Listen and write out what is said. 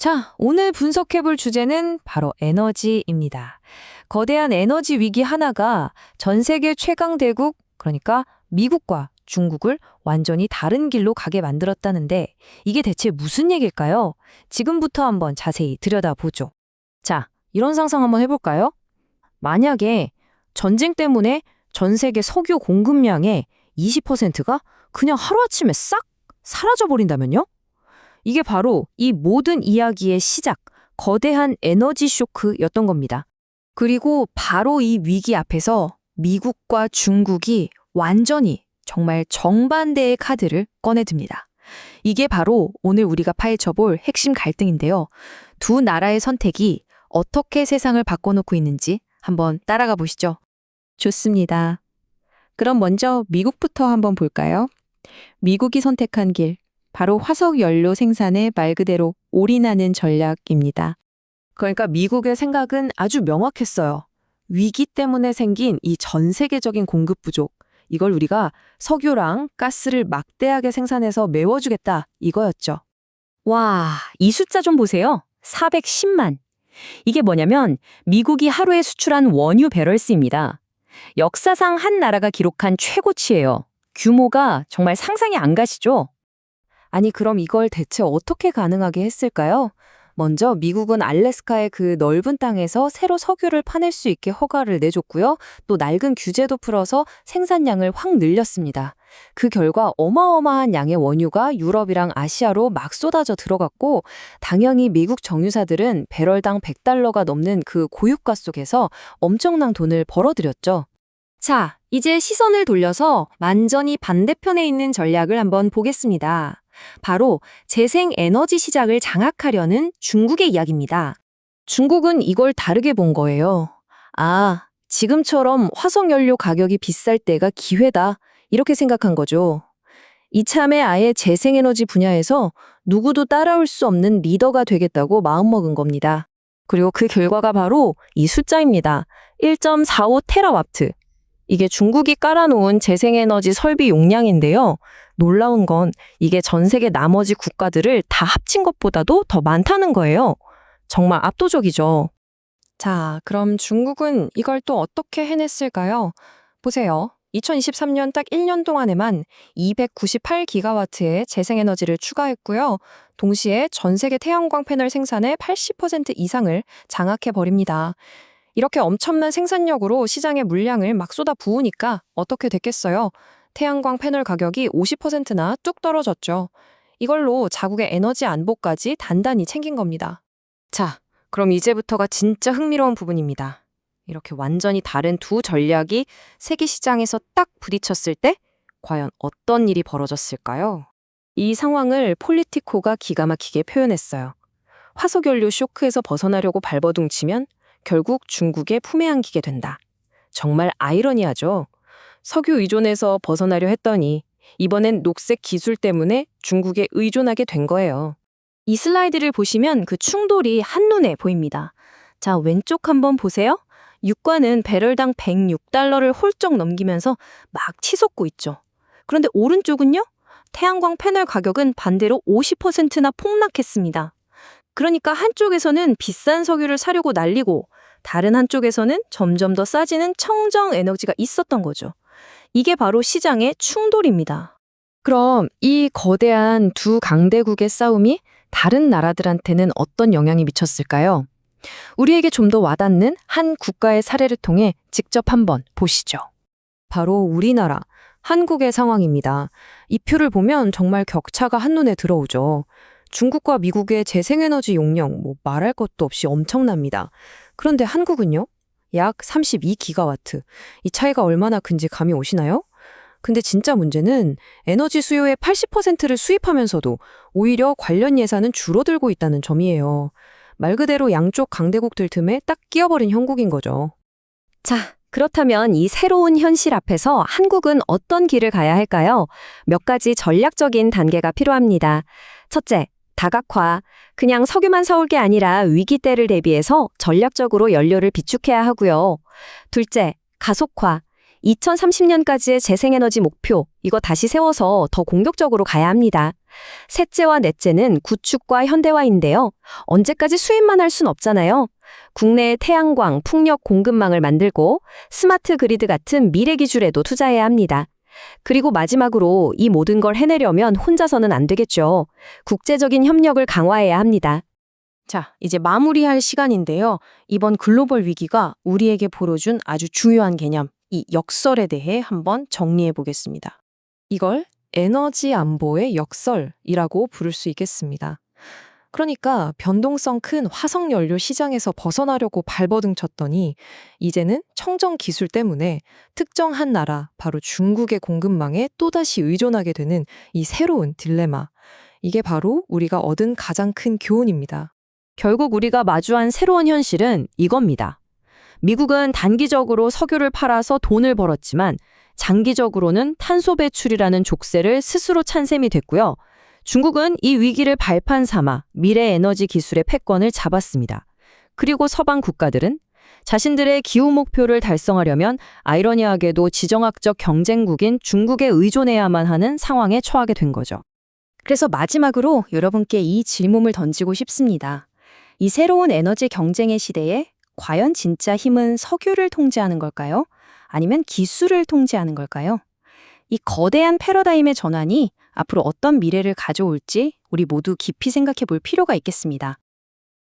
자, 오늘 분석해볼 주제는 바로 에너지입니다. 거대한 에너지 위기 하나가 전 세계 최강 대국, 그러니까 미국과 중국을 완전히 다른 길로 가게 만들었다는데 이게 대체 무슨 얘기일까요? 지금부터 한번 자세히 들여다보죠. 자, 이런 상상 한번 해볼까요? 만약에 전쟁 때문에 전 세계 석유 공급량의 20%가 그냥 하루아침에 싹 사라져버린다면요? 이게 바로 이 모든 이야기의 시작, 거대한 에너지 쇼크였던 겁니다. 그리고 바로 이 위기 앞에서 미국과 중국이 완전히 정말 정반대의 카드를 꺼내듭니다. 이게 바로 오늘 우리가 파헤쳐볼 핵심 갈등인데요. 두 나라의 선택이 어떻게 세상을 바꿔놓고 있는지 한번 따라가 보시죠. 좋습니다. 그럼 먼저 미국부터 한번 볼까요? 미국이 선택한 길, 바로 화석 연료 생산에 말 그대로 올인하는 전략입니다. 그러니까 미국의 생각은 아주 명확했어요. 위기 때문에 생긴 이 전 세계적인 공급 부족, 이걸 우리가 석유랑 가스를 막대하게 생산해서 메워주겠다, 이거였죠. 와, 이 숫자 좀 보세요. 410만. 이게 뭐냐면 미국이 하루에 수출한 원유 배럴수입니다. 역사상 한 나라가 기록한 최고치예요. 규모가 정말 상상이 안 가시죠? 아니, 그럼 이걸 대체 어떻게 가능하게 했을까요? 먼저 미국은 알래스카의 그 넓은 땅에서 새로 석유를 파낼 수 있게 허가를 내줬고요. 또 낡은 규제도 풀어서 생산량을 확 늘렸습니다. 그 결과 어마어마한 양의 원유가 유럽이랑 아시아로 막 쏟아져 들어갔고, 당연히 미국 정유사들은 배럴당 $100가 넘는 그 고유가 속에서 엄청난 돈을 벌어들였죠. 자, 이제 시선을 돌려서 완전히 반대편에 있는 전략을 한번 보겠습니다. 바로 재생에너지 시장을 장악하려는 중국의 이야기입니다. 중국은 이걸 다르게 본 거예요. 아, 지금처럼 화석연료 가격이 비쌀 때가 기회다, 이렇게 생각한 거죠. 이참에 아예 재생에너지 분야에서 누구도 따라올 수 없는 리더가 되겠다고 마음먹은 겁니다. 그리고 그 결과가 바로 이 숫자입니다. 1.45테라와트. 이게 중국이 깔아놓은 재생에너지 설비 용량인데요. 놀라운 건 이게 전 세계 나머지 국가들을 다 합친 것보다도 더 많다는 거예요. 정말 압도적이죠. 자, 그럼 중국은 이걸 또 어떻게 해냈을까요? 보세요. 2023년 딱 1년 동안에만 298기가와트의 재생에너지를 추가했고요. 동시에 전 세계 태양광 패널 생산의 80% 이상을 장악해버립니다. 이렇게 엄청난 생산력으로 시장의 물량을 막 쏟아 부으니까 어떻게 됐겠어요? 태양광 패널 가격이 50%나 뚝 떨어졌죠. 이걸로 자국의 에너지 안보까지 단단히 챙긴 겁니다. 자, 그럼 이제부터가 진짜 흥미로운 부분입니다. 이렇게 완전히 다른 두 전략이 세계 시장에서 딱 부딪혔을 때 과연 어떤 일이 벌어졌을까요? 이 상황을 폴리티코가 기가 막히게 표현했어요. 화석연료 쇼크에서 벗어나려고 발버둥치면 결국 중국의 품에 안기게 된다. 정말 아이러니하죠. 석유 의존에서 벗어나려 했더니 이번엔 녹색 기술 때문에 중국에 의존하게 된 거예요. 이 슬라이드를 보시면 그 충돌이 한눈에 보입니다. 자, 왼쪽 한번 보세요. 유가는 배럴당 $106를 홀쩍 넘기면서 막 치솟고 있죠. 그런데 오른쪽은요? 태양광 패널 가격은 반대로 50%나 폭락했습니다. 그러니까 한쪽에서는 비싼 석유를 사려고 날리고 다른 한쪽에서는 점점 더 싸지는 청정 에너지가 있었던 거죠. 이게 바로 시장의 충돌입니다. 그럼 이 거대한 두 강대국의 싸움이 다른 나라들한테는 어떤 영향이 미쳤을까요? 우리에게 좀 더 와닿는 한 국가의 사례를 통해 직접 한번 보시죠. 바로 우리나라, 한국의 상황입니다. 이 표를 보면 정말 격차가 한눈에 들어오죠. 중국과 미국의 재생에너지 용량, 말할 것도 없이 엄청납니다. 그런데 한국은요? 약 32기가와트. 이 차이가 얼마나 큰지 감이 오시나요? 근데 진짜 문제는 에너지 수요의 80%를 수입하면서도 오히려 관련 예산은 줄어들고 있다는 점이에요. 말 그대로 양쪽 강대국들 틈에 딱 끼어버린 형국인 거죠. 자, 그렇다면 이 새로운 현실 앞에서 한국은 어떤 길을 가야 할까요? 몇 가지 전략적인 단계가 필요합니다. 첫째, 다각화. 그냥 석유만 사올 게 아니라 위기 때를 대비해서 전략적으로 연료를 비축해야 하고요. 둘째, 가속화. 2030년까지의 재생에너지 목표, 이거 다시 세워서 더 공격적으로 가야 합니다. 셋째와 넷째는 구축과 현대화인데요. 언제까지 수입만 할 순 없잖아요. 국내에 태양광, 풍력 공급망을 만들고 스마트 그리드 같은 미래 기술에도 투자해야 합니다. 그리고 마지막으로 이 모든 걸 해내려면 혼자서는 안 되겠죠. 국제적인 협력을 강화해야 합니다. 자, 이제 마무리할 시간인데요. 이번 글로벌 위기가 우리에게 보여준 아주 중요한 개념, 이 역설에 대해 한번 정리해 보겠습니다. 이걸 에너지 안보의 역설이라고 부를 수 있겠습니다. 그러니까 변동성 큰 화석 연료 시장에서 벗어나려고 발버둥 쳤더니 이제는 청정 기술 때문에 특정 한 나라, 바로 중국의 공급망에 또다시 의존하게 되는 이 새로운 딜레마. 이게 바로 우리가 얻은 가장 큰 교훈입니다. 결국 우리가 마주한 새로운 현실은 이겁니다. 미국은 단기적으로 석유를 팔아서 돈을 벌었지만 장기적으로는 탄소 배출이라는 족쇄를 스스로 찬 셈이 됐고요. 중국은 이 위기를 발판 삼아 미래 에너지 기술의 패권을 잡았습니다. 그리고 서방 국가들은 자신들의 기후 목표를 달성하려면 아이러니하게도 지정학적 경쟁국인 중국에 의존해야만 하는 상황에 처하게 된 거죠. 그래서 마지막으로 여러분께 이 질문을 던지고 싶습니다. 이 새로운 에너지 경쟁의 시대에 과연 진짜 힘은 석유를 통제하는 걸까요? 아니면 기술을 통제하는 걸까요? 이 거대한 패러다임의 전환이 앞으로 어떤 미래를 가져올지 우리 모두 깊이 생각해 볼 필요가 있겠습니다.